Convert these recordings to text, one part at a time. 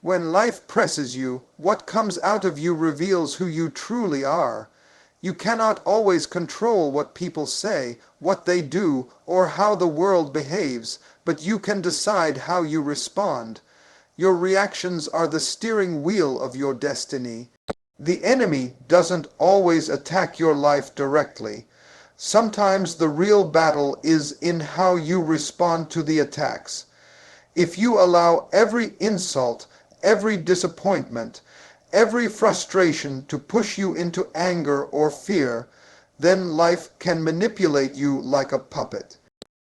When life presses you, what comes out of you reveals who you truly are. You cannot always control what people say, what they do, or how the world behaves, but you can decide how you respond. Your reactions are the steering wheel of your destiny. The enemy doesn't always attack your life directly. Sometimes the real battle is in how you respond to the attacks. If you allow every insult, every disappointment, every frustration to push you into anger or fear, then life can manipulate you like a puppet.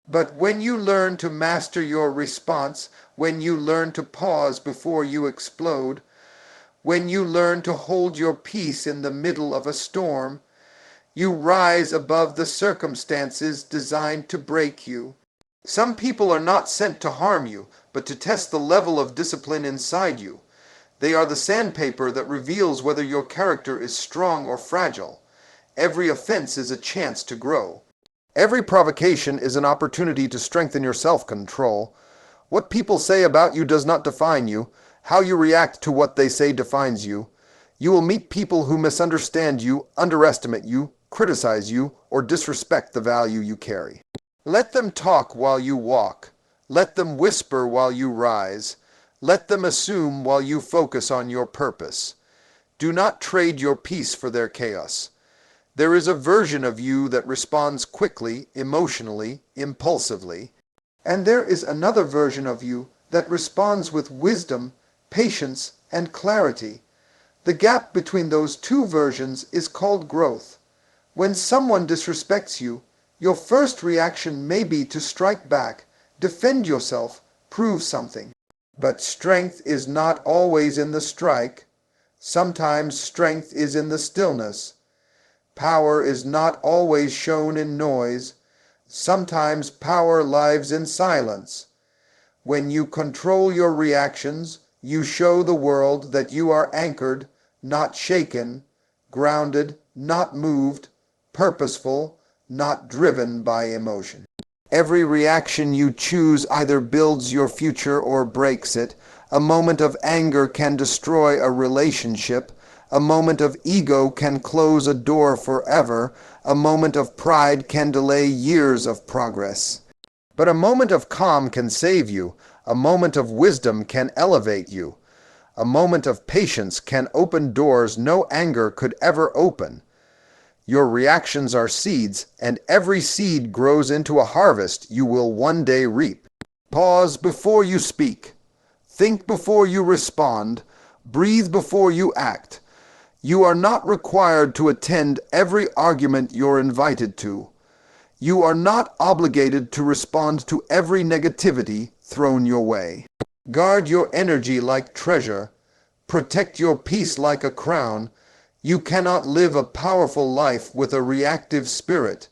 But when you learn to master your response, when you learn to pause before you explode, when you learn to hold your peace in the middle of a storm, you rise above the circumstances designed to break you. Some people are not sent to harm you, but to test the level of discipline inside you. They are the sandpaper that reveals whether your character is strong or fragile. Every offense is a chance to grow. Every provocation is an opportunity to strengthen your self-control. What people say about you does not define you. How you react to what they say defines you. You will meet people who misunderstand you, underestimate you, criticize you, or disrespect the value you carry. Let them talk while you walk. Let them whisper while you rise. Let them assume while you focus on your purpose. Do not trade your peace for their chaos. There is a version of you that responds quickly, emotionally, impulsively, and there is another version of you that responds with wisdom, patience, and clarity. The gap between those two versions is called growth. When someone disrespects you, your first reaction may be to strike back, defend yourself, prove something. But strength is not always in the strike. Sometimes strength is in the stillness. Power is not always shown in noise. Sometimes power lives in silence. When you control your reactions, you show the world that you are anchored, not shaken, grounded, not moved, purposeful, not driven by emotion. Every reaction you choose either builds your future or breaks it. A moment of anger can destroy a relationship. A moment of ego can close a door forever. A moment of pride can delay years of progress. But a moment of calm can save you. A moment of wisdom can elevate you. A moment of patience can open doors no anger could ever open. Your reactions are seeds, and every seed grows into a harvest you will one day reap. Pause before you speak. Think before you respond. Breathe before you act. You are not required to attend every argument you're invited to. You are not obligated to respond to every negativity thrown your way. Guard your energy like treasure. Protect your peace like a crown. You cannot live a powerful life with a reactive spirit.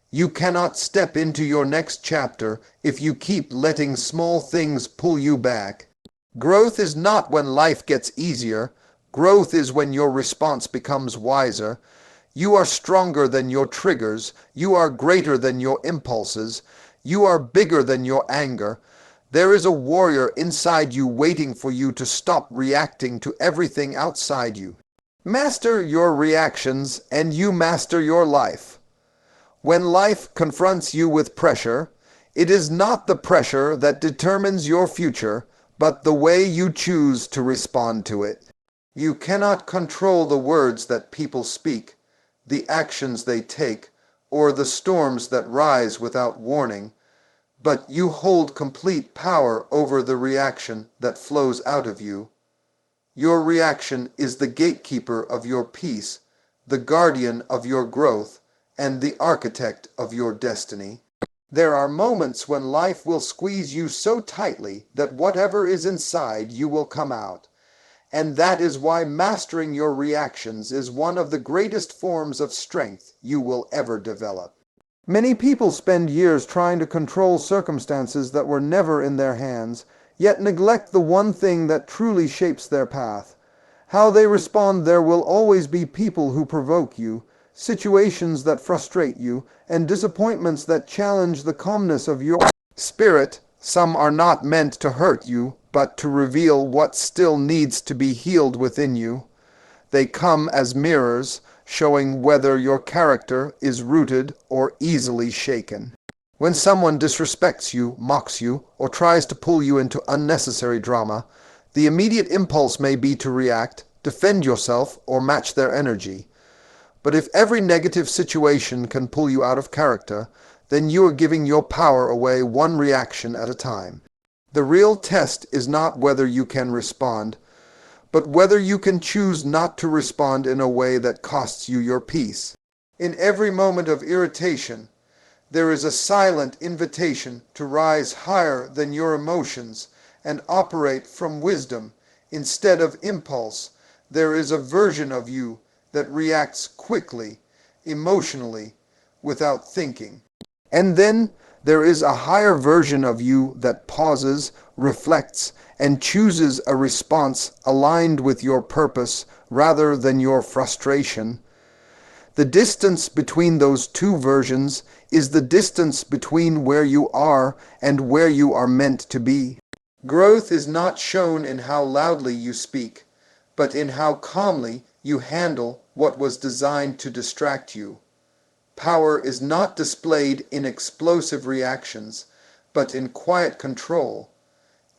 You cannot step into your next chapter if you keep letting small things pull you back. Growth is not when life gets easier. Growth is when your response becomes wiser. You are stronger than your triggers. You are greater than your impulses. You are bigger than your anger. There is a warrior inside you waiting for you to stop reacting to everything outside you. Master your reactions and you master your life. When life confronts you with pressure, it is not the pressure that determines your future, but the way you choose to respond to it. You cannot control the words that people speak, the actions they take, or the storms that rise without warning, but you hold complete power over the reaction that flows out of you. Your reaction is the gatekeeper of your peace, the guardian of your growth, and the architect of your destiny. There are moments when life will squeeze you so tightly that whatever is inside you will come out. And that is why mastering your reactions is one of the greatest forms of strength you will ever develop. Many people spend years trying to control circumstances that were never in their hands, yet neglect the one thing that truly shapes their path. How they respond. There will always be people who provoke you, situations that frustrate you, and disappointments that challenge the calmness of your spirit. Some are not meant to hurt you, but to reveal what still needs to be healed within you. They come as mirrors, showing whether your character is rooted or easily shaken. When someone disrespects you, mocks you, or tries to pull you into unnecessary drama, the immediate impulse may be to react, defend yourself, or match their energy. But if every negative situation can pull you out of character, then you are giving your power away one reaction at a time. The real test is not whether you can respond, but whether you can choose not to respond in a way that costs you your peace. In every moment of irritation, there is a silent invitation to rise higher than your emotions and operate from wisdom instead of impulse. There is a version of you that reacts quickly, emotionally, without thinking. And then there is a higher version of you that pauses, reflects, and chooses a response aligned with your purpose rather than your frustration. The distance between those two versions is the distance between where you are and where you are meant to be. Growth is not shown in how loudly you speak, but in how calmly you handle what was designed to distract you. Power is not displayed in explosive reactions, but in quiet control.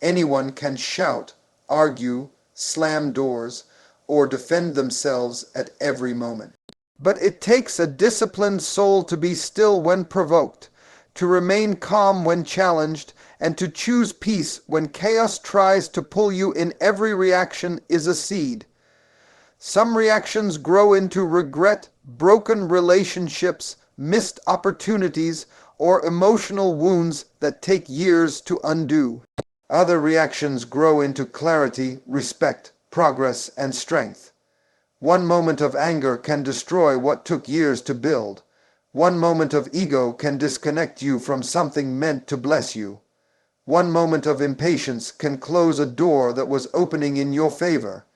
Anyone can shout, argue, slam doors, or defend themselves at every moment. But it takes a disciplined soul to be still when provoked, to remain calm when challenged, and to choose peace when chaos tries to pull you in. Every reaction is a seed. Some reactions grow into regret, broken relationships, missed opportunities, or emotional wounds that take years to undo. Other reactions grow into clarity, respect, progress, and strength. One moment of anger can destroy what took years to build. One moment of ego can disconnect you from something meant to bless you. One moment of impatience can close a door that was opening in your favor.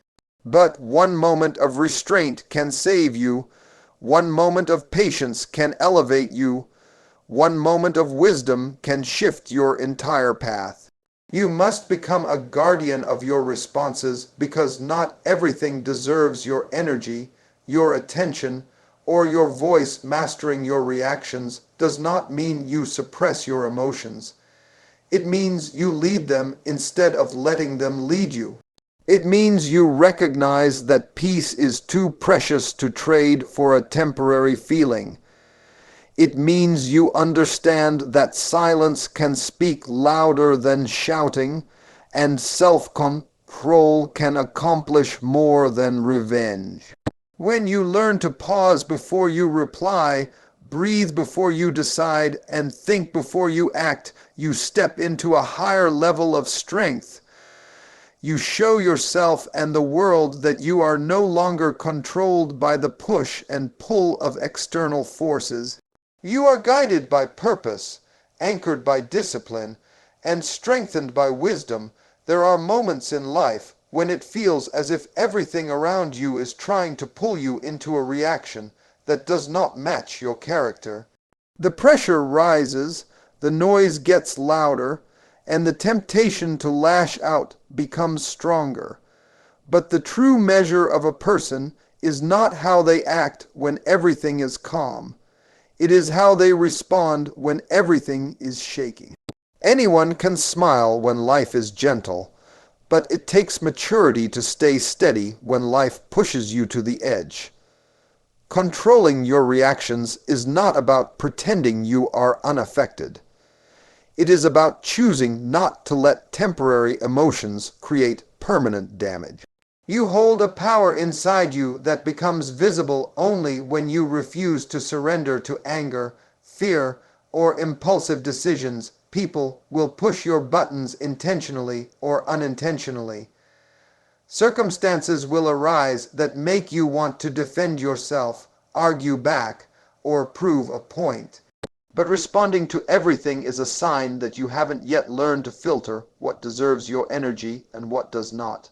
But one moment of restraint can save you. One moment of patience can elevate you. One moment of wisdom can shift your entire path. You must become a guardian of your responses because not everything deserves your energy, your attention, or your voice. Mastering your reactions does not mean you suppress your emotions. It means you lead them instead of letting them lead you. It means you recognize that peace is too precious to trade for a temporary feeling. It means you understand that silence can speak louder than shouting, and self-control can accomplish more than revenge. When you learn to pause before you reply, breathe before you decide, and think before you act, you step into a higher level of strength. You show yourself and the world that you are no longer controlled by the push and pull of external forces. You are guided by purpose, anchored by discipline, and strengthened by wisdom. There are moments in life when it feels as if everything around you is trying to pull you into a reaction that does not match your character. The pressure rises, the noise gets louder, and the temptation to lash out becomes stronger. But the true measure of a person is not how they act when everything is calm. It is how they respond when everything is shaking. Anyone can smile when life is gentle, but it takes maturity to stay steady when life pushes you to the edge. Controlling your reactions is not about pretending you are unaffected. It is about choosing not to let temporary emotions create permanent damage. You hold a power inside you that becomes visible only when you refuse to surrender to anger, fear, or impulsive decisions. People will push your buttons intentionally or unintentionally. Circumstances will arise that make you want to defend yourself, argue back, or prove a point. But responding to everything is a sign that you haven't yet learned to filter what deserves your energy and what does not.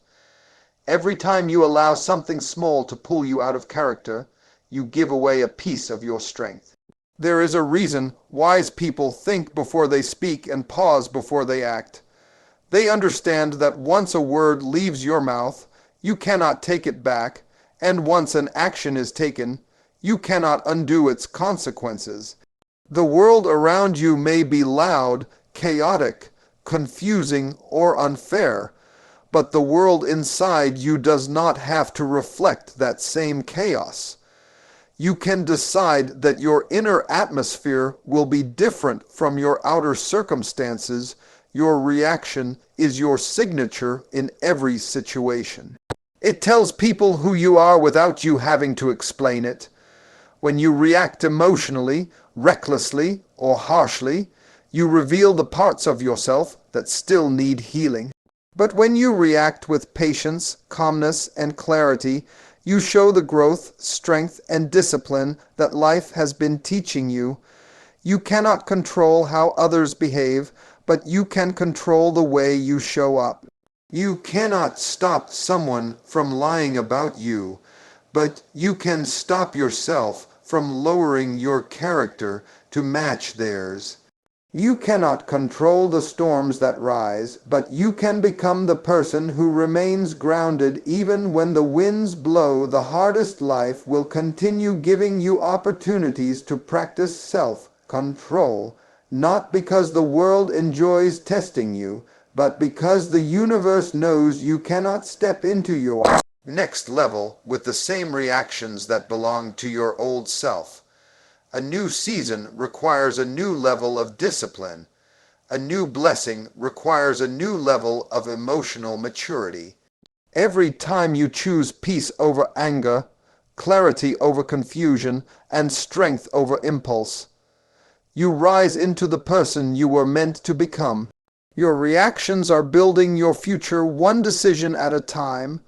Every time you allow something small to pull you out of character, you give away a piece of your strength. There is a reason wise people think before they speak and pause before they act. They understand that once a word leaves your mouth, you cannot take it back, and once an action is taken, you cannot undo its consequences. The world around you may be loud, chaotic, confusing, or unfair, but the world inside you does not have to reflect that same chaos. You can decide that your inner atmosphere will be different from your outer circumstances. Your reaction is your signature in every situation. It tells people who you are without you having to explain it. When you react emotionally, recklessly, or harshly, you reveal the parts of yourself that still need healing. But when you react with patience, calmness, and clarity, you show the growth, strength, and discipline that life has been teaching you. You cannot control how others behave, but you can control the way you show up. You cannot stop someone from lying about you, but you can stop yourself from lowering your character to match theirs. You cannot control the storms that rise, but you can become the person who remains grounded even when the winds blow. The hardest life will continue giving you opportunities to practice self-control, not because the world enjoys testing you, but because the universe knows you cannot step into your next level with the same reactions that belong to your old self. A new season requires a new level of discipline. A new blessing requires a new level of emotional maturity. Every time you choose peace over anger, clarity over confusion, and strength over impulse, you rise into the person you were meant to become. Your reactions are building your future one decision at a time,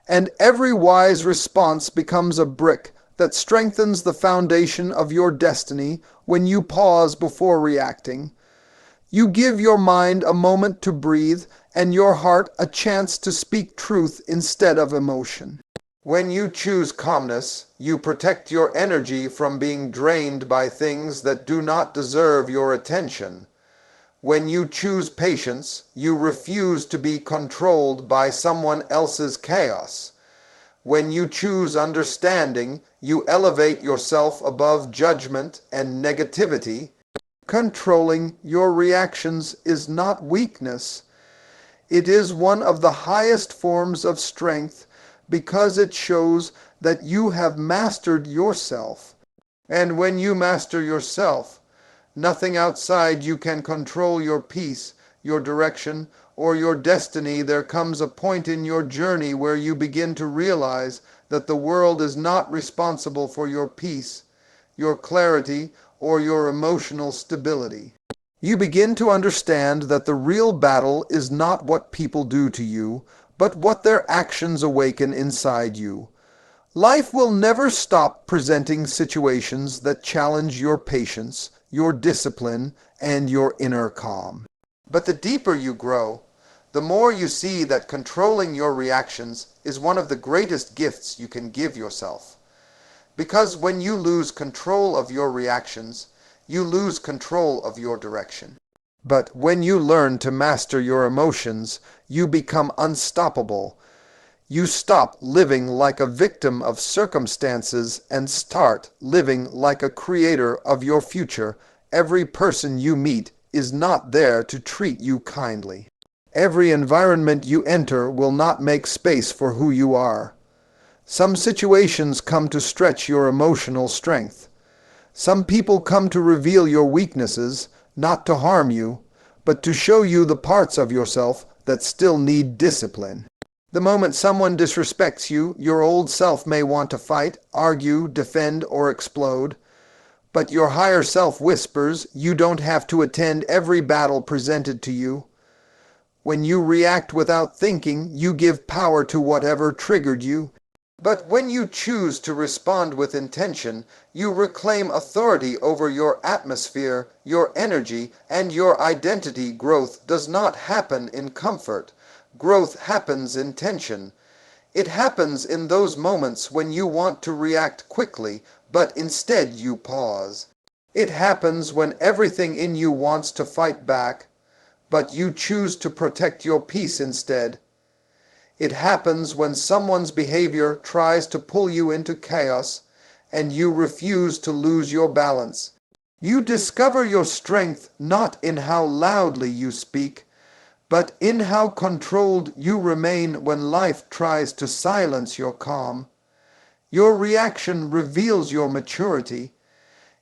and every wise response becomes a brick that strengthens the foundation of your destiny. When you pause before reacting, you give your mind a moment to breathe and your heart a chance to speak truth instead of emotion. When you choose calmness, you protect your energy from being drained by things that do not deserve your attention. When you choose patience, you refuse to be controlled by someone else's chaos. When you choose understanding, you elevate yourself above judgment and negativity. Controlling your reactions is not weakness. It is one of the highest forms of strength because it shows that you have mastered yourself. And when you master yourself, nothing outside you can control your peace, your direction, or your destiny. There comes a point in your journey where you begin to realize that the world is not responsible for your peace, your clarity, or your emotional stability. You begin to understand that the real battle is not what people do to you, but what their actions awaken inside you. Life will never stop presenting situations that challenge your patience, your discipline, and your inner calm. But the deeper you grow, the more you see that controlling your reactions is one of the greatest gifts you can give yourself. Because when you lose control of your reactions, you lose control of your direction. But when you learn to master your emotions, you become unstoppable. You stop living like a victim of circumstances and start living like a creator of your future. Every person you meet is not there to treat you kindly. Every environment you enter will not make space for who you are. Some situations come to stretch your emotional strength. Some people come to reveal your weaknesses, not to harm you, but to show you the parts of yourself that still need discipline. The moment someone disrespects you, your old self may want to fight, argue, defend, or explode. But your higher self whispers, you don't have to attend every battle presented to you. When you react without thinking, you give power to whatever triggered you. But when you choose to respond with intention, you reclaim authority over your atmosphere, your energy, and your identity. Growth does not happen in comfort. Growth happens in tension. It happens in those moments when you want to react quickly, but instead you pause. It happens when everything in you wants to fight back, but you choose to protect your peace instead. It happens when someone's behavior tries to pull you into chaos and you refuse to lose your balance. You discover your strength not in how loudly you speak, but in how controlled you remain when life tries to silence your calm. Your reaction reveals your maturity.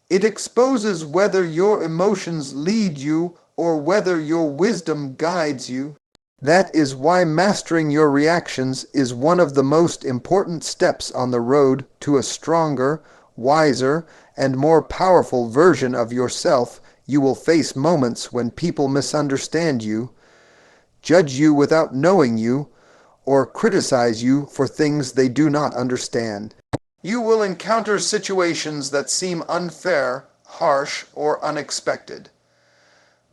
It exposes whether your emotions lead you or whether your wisdom guides you. That is why mastering your reactions is one of the most important steps on the road to a stronger, wiser, and more powerful version of yourself. You will face moments when people misunderstand you, judge you without knowing you, or criticize you for things they do not understand. You will encounter situations that seem unfair, harsh, or unexpected.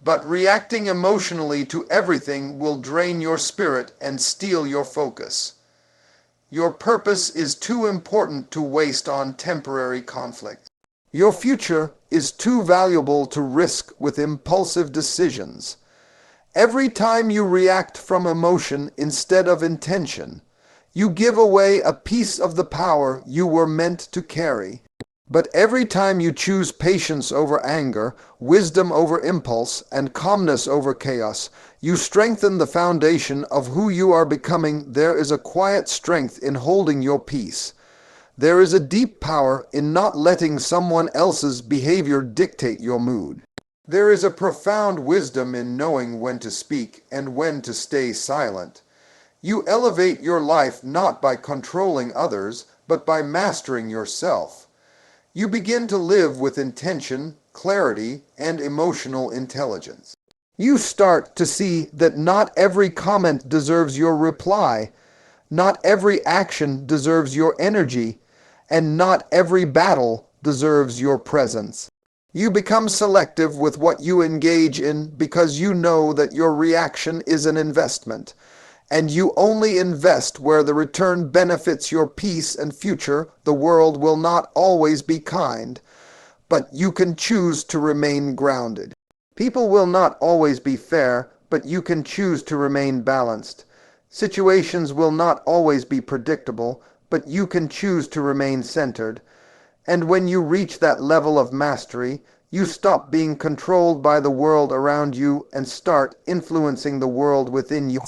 But reacting emotionally to everything will drain your spirit and steal your focus. Your purpose is too important to waste on temporary conflict. Your future is too valuable to risk with impulsive decisions. Every time you react from emotion instead of intention, you give away a piece of the power you were meant to carry. But every time you choose patience over anger, wisdom over impulse, and calmness over chaos, you strengthen the foundation of who you are becoming. There is a quiet strength in holding your peace. There is a deep power in not letting someone else's behavior dictate your mood. There is a profound wisdom in knowing when to speak and when to stay silent. You elevate your life not by controlling others, but by mastering yourself. You begin to live with intention, clarity, and emotional intelligence. You start to see that not every comment deserves your reply, not every action deserves your energy, and not every battle deserves your presence. You become selective with what you engage in because you know that your reaction is an investment, and you only invest where the return benefits your peace and future. The world will not always be kind, but you can choose to remain grounded. People will not always be fair, but you can choose to remain balanced. Situations will not always be predictable, but you can choose to remain centered. And when you reach that level of mastery, you stop being controlled by the world around you and start influencing the world within you.